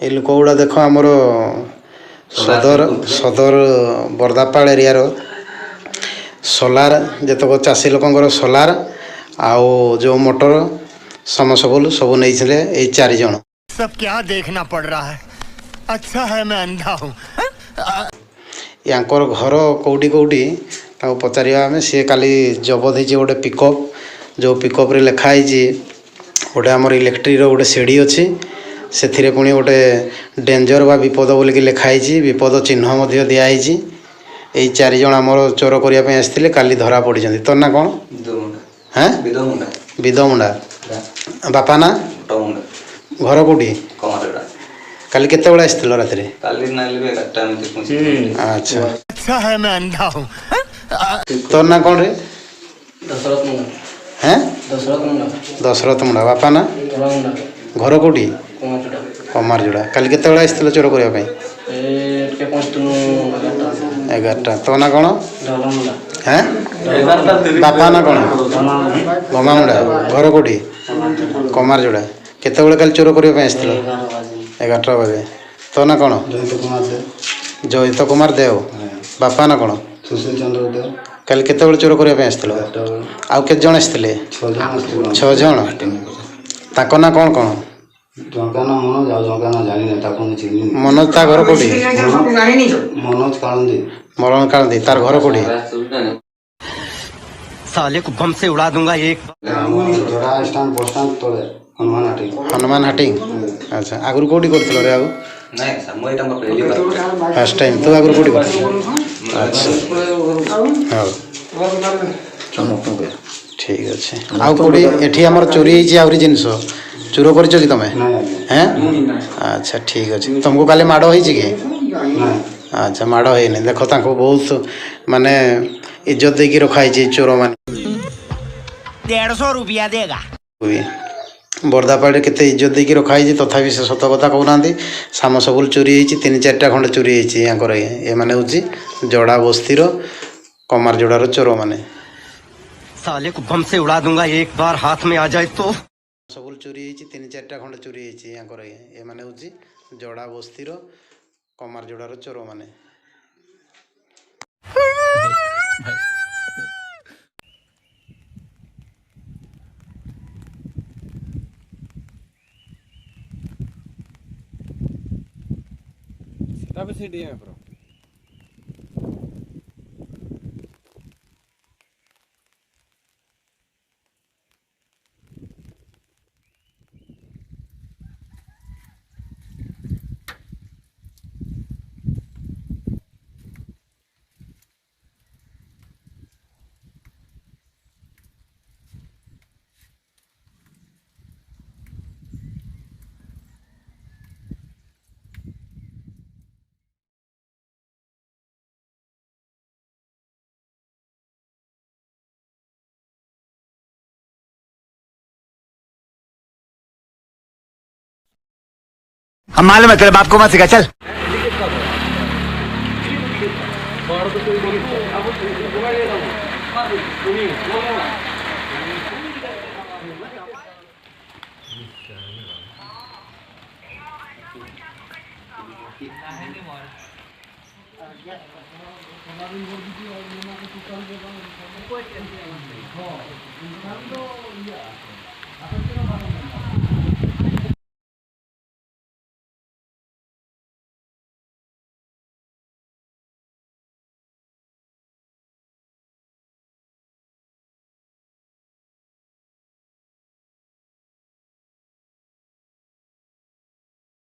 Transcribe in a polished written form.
ये लोक गुड़ा देख आमर सदर सदर बरदापाल एरिया सोलार जतक चाषी लोकर सोलार आउ जो मोटर समसबुल सब नहीं चार जन सब क्या देखना पड़ रहा है। अच्छा है मैं अंधा हूँ। यांकर घर कौटी कौटी पचार आम सी काली जबत हो गोटे पिकअप जो पिकअप लिखाई गोटे आमर इलेक्ट्रिक गोटे सीढ़ी अच्छी से पुणी गोटे डेंजर बा विपद बोलिक लिखाई विपद चिन्ह दिखाई यही चार जन आम चोर करने आसते काली धरा पड़ी तो ना कौन हाँ विदमुंडा बापा ना घर कौटी काली केते बड़ा आसथिल रात अच्छा अच्छा है मैं अंधा हूँ। तो ना कौन रे हैं दशरथ मुंडा बापा ना घर कौटी कमार जोड़ा काली केते बड़ा आसथिल चोर करने 11टा तो ना कौन हैं बापा ना कौन गमा मुंडा घर कौटी कमार जोड़ा केते बड़े काली चोर करने आसथिल 11टा बजे तो ना कौन जयित कुमार देव बापा ना कौन सुशील चंद्र देव काली केते बड़े चोर करने आसथिल आउ केते जण आसथिले 6 जण ताको ना कौन कौन जंका ना मनोज आ जंका ना जानी नहीं ताको चिन्ह मनोज ता घर कौटी मनोज कालंदी मरण कालदी तार घर कौटी साले को बम से उड़ा दूंगा एक। जोड़ा स्टैंड बस स्टैंड तले हनुमान हाटी अच्छा आगु कौटी करथिल रे आगु फर्स्ट टाइम तो आगु कौटी कर अच्छा ठीक अच्छे आउ कौटी एठी हमर चोरी होई आउरी जिंस चोर कर तुम हैं अच्छा ठीक अच्छे तुमको काली माड़ हो अच्छा माड़ है देख बहुत माने इज्जत देकी रखाई चोर मान 150 रुपया देगा बरदापाड़ केते इज्जत देकी रखाई तथापि से सत कथा कहना साम सबुल चोरी होती 3-4टा खंड चोरी होकर ये मैंने हूँ जड़ा बस्तीर कमार जोड़ार चोर मैंने साले को बम से उड़ा दूंगा एक बार हाथ में आ जाए तो सबुल चोरी होती 3-4टा खंड चोरी होकर ये मैंने हूँ जड़ा बस्तीर कमार जोड़ार चोर मैंने Bro. हम मालूम है तेरे बाप को मत सिखा चल।